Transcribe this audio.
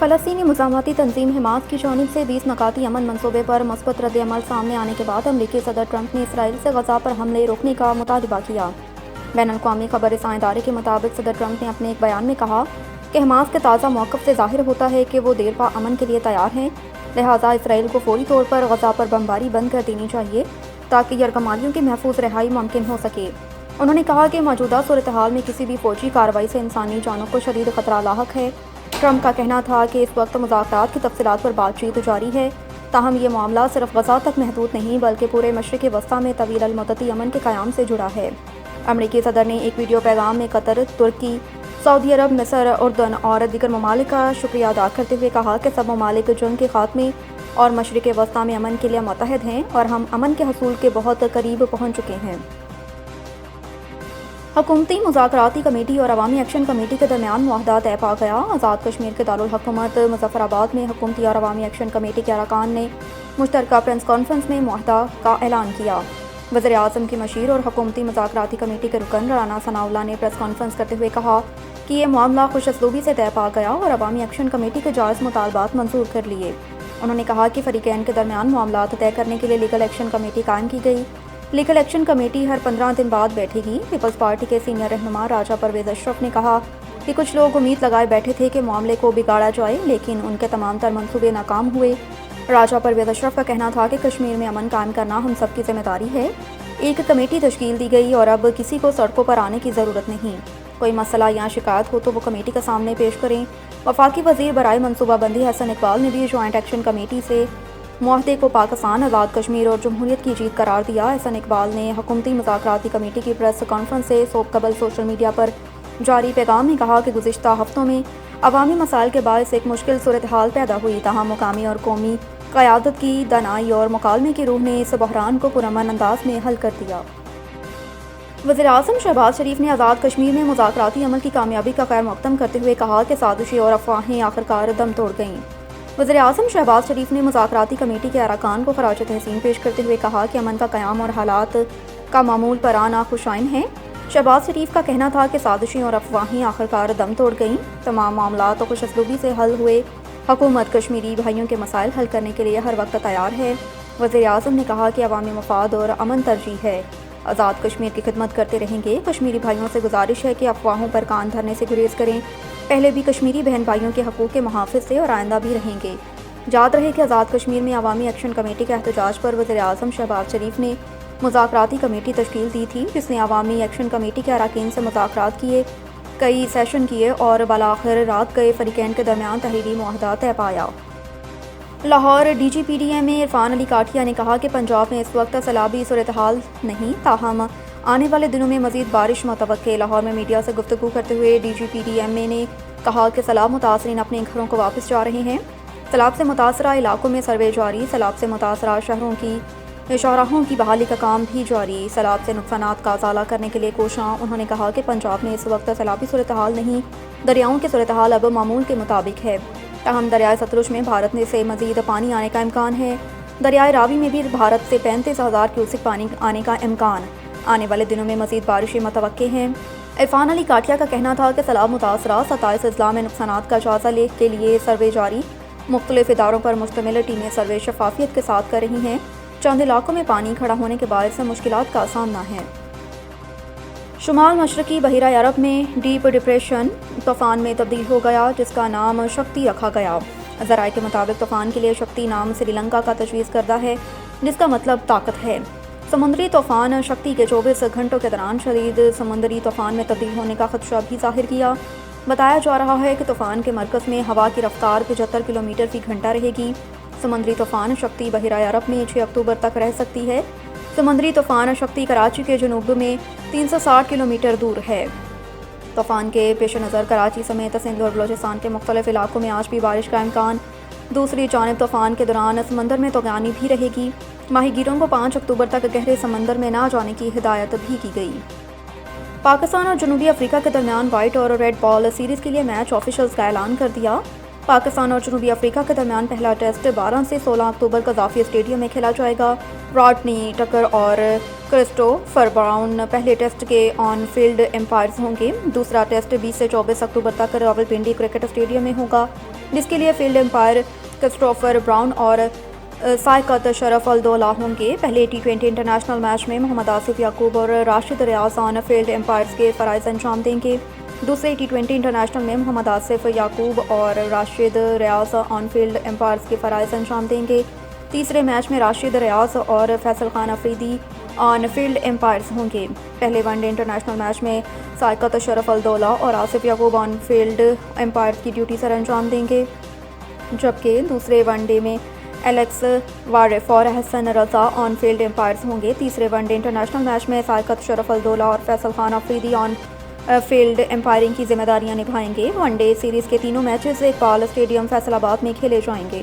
فلسطینی مزاحمتی تنظیم حماس کی جانب سے 20 نکاتی امن منصوبے پر مثبت رد عمل سامنے آنے کے بعد امریکی صدر ٹرمپ نے اسرائیل سے غزہ پر حملے روکنے کا مطالبہ کیا۔ بین الاقوامی خبر رساں ادارے کے مطابق صدر ٹرمپ نے اپنے ایک بیان میں کہا کہ حماس کے تازہ موقف سے ظاہر ہوتا ہے کہ وہ دیرپا امن کے لیے تیار ہیں، لہٰذا اسرائیل کو فوری طور پر غزہ پر بمباری بند کر دینی چاہیے تاکہ یرغمالیوں کی محفوظ رہائی ممکن ہو سکے۔ انہوں نے کہا کہ موجودہ صورتحال میں کسی بھی فوجی کارروائی سے انسانی جانوں کو شدید خطرہ لاحق ہے۔ ٹرمپ کا کہنا تھا کہ اس وقت مذاکرات کی تفصیلات پر بات چیت جاری ہے، تاہم یہ معاملہ صرف غزہ تک محدود نہیں بلکہ پورے مشرق وسطیٰ میں طویل المدتی امن کے قیام سے جڑا ہے۔ امریکی صدر نے ایک ویڈیو پیغام میں قطر، ترکی، سعودی عرب، مصر، اردن اور دیگر ممالک کا شکریہ ادا کرتے ہوئے کہا کہ سب ممالک جنگ کے خاتمے اور مشرق وسطیٰ میں امن کے لیے متحد ہیں اور ہم امن کے حصول کے بہت قریب پہنچ چکے ہیں۔ حکومتی مذاکراتی کمیٹی اور عوامی ایکشن کمیٹی کے درمیان معاہدہ طے پا گیا۔ آزاد کشمیر کے دارالحکومت مظفر آباد میں حکومتی اور عوامی ایکشن کمیٹی کے ارکان نے مشترکہ پریس کانفرنس میں معاہدہ کا اعلان کیا۔ وزیر اعظم کی مشیر اور حکومتی مذاکراتی کمیٹی کے رکن رانا ثناء اللہ نے پریس کانفرنس کرتے ہوئے کہا کہ یہ معاملہ خوش اسلوبی سے طے پا گیا اور عوامی ایکشن کمیٹی کے جائز مطالبات منظور کر لیے۔ انہوں نے کہا کہ فریقین کے درمیان معاملات طے کرنے کے لیے لیگل ایکشن کمیٹی قائم کی گئی۔ لیگل ایکشن کمیٹی ہر 15 دن بعد بیٹھے گی۔ پیپلز پارٹی کے سینئر رہنما راجہ پرویز اشرف نے کہا کہ کچھ لوگ امید لگائے بیٹھے تھے کہ معاملے کو بگاڑا جائے، لیکن ان کے تمام تر منصوبے ناکام ہوئے۔ راجہ پرویز اشرف کا کہنا تھا کہ کشمیر میں امن قائم کرنا ہم سب کی ذمہ داری ہے۔ ایک کمیٹی تشکیل دی گئی اور اب کسی کو سڑکوں پر آنے کی ضرورت نہیں۔ کوئی مسئلہ یا شکایت ہو تو وہ کمیٹی کے سامنے پیش کریں۔ وفاقی وزیر برائے منصوبہ بندی حسن اقبال نے بھی جوائنٹ ایکشن کمیٹی سے معاہدے کو پاکستان، آزاد کشمیر اور جمہوریت کی جیت قرار دیا۔ حسن اقبال نے حکومتی مذاکراتی کمیٹی کی پریس کانفرنس سے قبل سوشل میڈیا پر جاری پیغام میں کہا کہ گزشتہ ہفتوں میں عوامی مسائل کے باعث ایک مشکل صورتحال پیدا ہوئی، تاہم مقامی اور قومی قیادت کی دانائی اور مکالمے کی روح نے اس بحران کو پرامن انداز میں حل کر دیا۔ وزیر اعظم شہباز شریف نے آزاد کشمیر میں مذاکراتی عمل کی کامیابی کا خیر مقدم کرتے ہوئے کہا کہ سازشیں اور افواہیں آخرکار دم توڑ گئیں۔ وزیر اعظم شہباز شریف نے مذاکراتی کمیٹی کے ارکان کو خراج تحسین پیش کرتے ہوئے کہا کہ امن کا قیام اور حالات کا معمول پر آنا خوشائن ہے۔ شہباز شریف کا کہنا تھا کہ سازشیں اور افواہیں آخرکار دم توڑ گئیں، تمام معاملات خوش اسلوبی سے حل ہوئے، حکومت کشمیری بھائیوں کے مسائل حل کرنے کے لیے ہر وقت تیار ہے۔ وزیر اعظم نے کہا کہ عوامی مفاد اور امن ترجیح ہے، آزاد کشمیر کی خدمت کرتے رہیں گے۔ کشمیری بھائیوں سے گزارش ہے کہ افواہوں پر کان دھرنے سے گریز کریں، پہلے بھی کشمیری بہن بھائیوں کے حقوق کے محافظ تھے اور آئندہ بھی رہیں گے۔ یاد رہے کہ آزاد کشمیر میں عوامی ایکشن کمیٹی کے احتجاج پر وزیر اعظم شہباز شریف نے مذاکراتی کمیٹی تشکیل دی تھی، جس نے عوامی ایکشن کمیٹی کے اراکین سے مذاکرات کیے، کئی سیشن کیے اور بالآخر رات گئے فریقین کے درمیان تحریری معاہدہ طے پایا۔ Lahore D G P D M A Irfan Ali Kathia نے کہا کہ پنجاب میں اس وقت سیلابی صورتحال نہیں، تاہم آنے والے دنوں میں مزید بارش متوقع۔ لاہور میں میڈیا سے گفتگو کرتے ہوئے D G P D M A نے کہا کہ سیلاب متاثرین اپنے گھروں کو واپس جا رہے ہیں۔ سیلاب سے متاثرہ علاقوں میں سروے جاری، سیلاب سے متاثرہ شہروں کی شاہراہوں کی بحالی کا کام بھی جاری، سیلاب سے نقصانات کا ازالہ کرنے کے لیے کوشاں۔ انہوں نے کہا کہ پنجاب میں اس وقت سیلابی صورتحال نہیں، دریاؤں کی صورتحال اب معمول کے مطابق ہے، تاہم دریائے ستلج میں بھارت سے مزید پانی آنے کا امکان ہے۔ دریائے راوی میں بھی بھارت سے 35,000 کیوسک پانی آنے کا امکان۔ آنے والے دنوں میں مزید بارشیں متوقع ہیں۔ عرفان علی کاٹھیا کا کہنا تھا کہ سیلاب متاثرہ 27 اضلاع میں نقصانات کا جائزہ لینے کے لیے سروے جاری، مختلف اداروں پر مشتمل ٹیمیں سروے شفافیت کے ساتھ کر رہی ہیں۔ چند علاقوں میں پانی کھڑا ہونے کے باعث مشکلات کا سامنا ہے۔ شمال مشرقی بحیرہ عرب میں ڈیپ ڈپریشن طوفان میں تبدیل ہو گیا، جس کا نام شکتی رکھا گیا۔ ذرائع کے مطابق طوفان کے لیے شکتی نام سری لنکا کا تجویز کردہ ہے، جس کا مطلب طاقت ہے۔ سمندری طوفان شکتی کے 24 گھنٹوں کے دوران شدید سمندری طوفان میں تبدیل ہونے کا خدشہ بھی ظاہر کیا۔ بتایا جا رہا ہے کہ طوفان کے مرکز میں ہوا کی رفتار 75 کلومیٹر فی گھنٹہ رہے گی۔ سمندری طوفان شکتی بحیرہ عرب میں 6 اکتوبر تک رہ سکتی ہے۔ سمندری طوفان شکتی کراچی کے جنوب میں 360 کلومیٹر دور ہے۔ طوفان کے پیش نظر کراچی سمیت سندھ اور بلوچستان کے مختلف علاقوں میں آج بھی بارش کا امکان۔ دوسری جانب طوفان کے دوران سمندر میں طغیانی بھی رہے گی۔ ماہی گیروں کو 5 اکتوبر تک گہرے سمندر میں نہ جانے کی ہدایت بھی کی گئی۔ پاکستان اور جنوبی افریقہ کے درمیان وائٹ اور ریڈ بال سیریز کے لیے میچ آفیشلز کا اعلان کر دیا۔ پاکستان اور جنوبی افریقہ کے درمیان پہلا ٹیسٹ 12 سے 16 اکتوبر قذافی اسٹیڈیم میں کھیلا جائے گا۔ راڈنی ٹکر اور کرسٹوفر براؤن پہلے ٹیسٹ کے آن فیلڈ امپائرز ہوں گے۔ دوسرا ٹیسٹ 20 سے 24 اکتوبر تک راولپنڈی کرکٹ اسٹیڈیم میں ہوگا۔ جس کے لیے فیلڈ امپائر کرسٹوفر براؤن اور سائقط شرف الدولہ ہوں گے۔ پہلے T20 انٹرنیشنل میچ میں محمد آصف یعقوب اور راشد ریاض آن فیلڈ امپائرز کے فرائض انجام دیں گے۔ دوسرے T20 انٹرنیشنل میں محمد آصف یعقوب اور راشد ریاض آن فیلڈ امپائرز کے فرائض انجام دیں گے۔ تیسرے میچ میں راشد ریاض اور فیصل خان افریدی آن فیلڈ امپائرز ہوں گے۔ پہلے ون ڈے انٹرنیشنل میچ میں سائقط شرف الدولہ اور آصف یعقوب آن فیلڈ امپائرز کی ڈیوٹی سر انجام دیں گے، جبکہ دوسرے ون ڈے میں ایلیکس وارف اور احسن رضا آن فیلڈ امپائرز ہوں گے۔ تیسرے ون ڈے انٹرنیشنل میچ میں سائقط شرف الدولہ اور فیصل خان افریدی آن فیلڈ امپائرنگ کی ذمہ داریاں نبھائیں گے۔ ون ڈے سیریز کے تینوں میچز اقبال اسٹیڈیم فیصل آباد میں کھیلے جائیں گے۔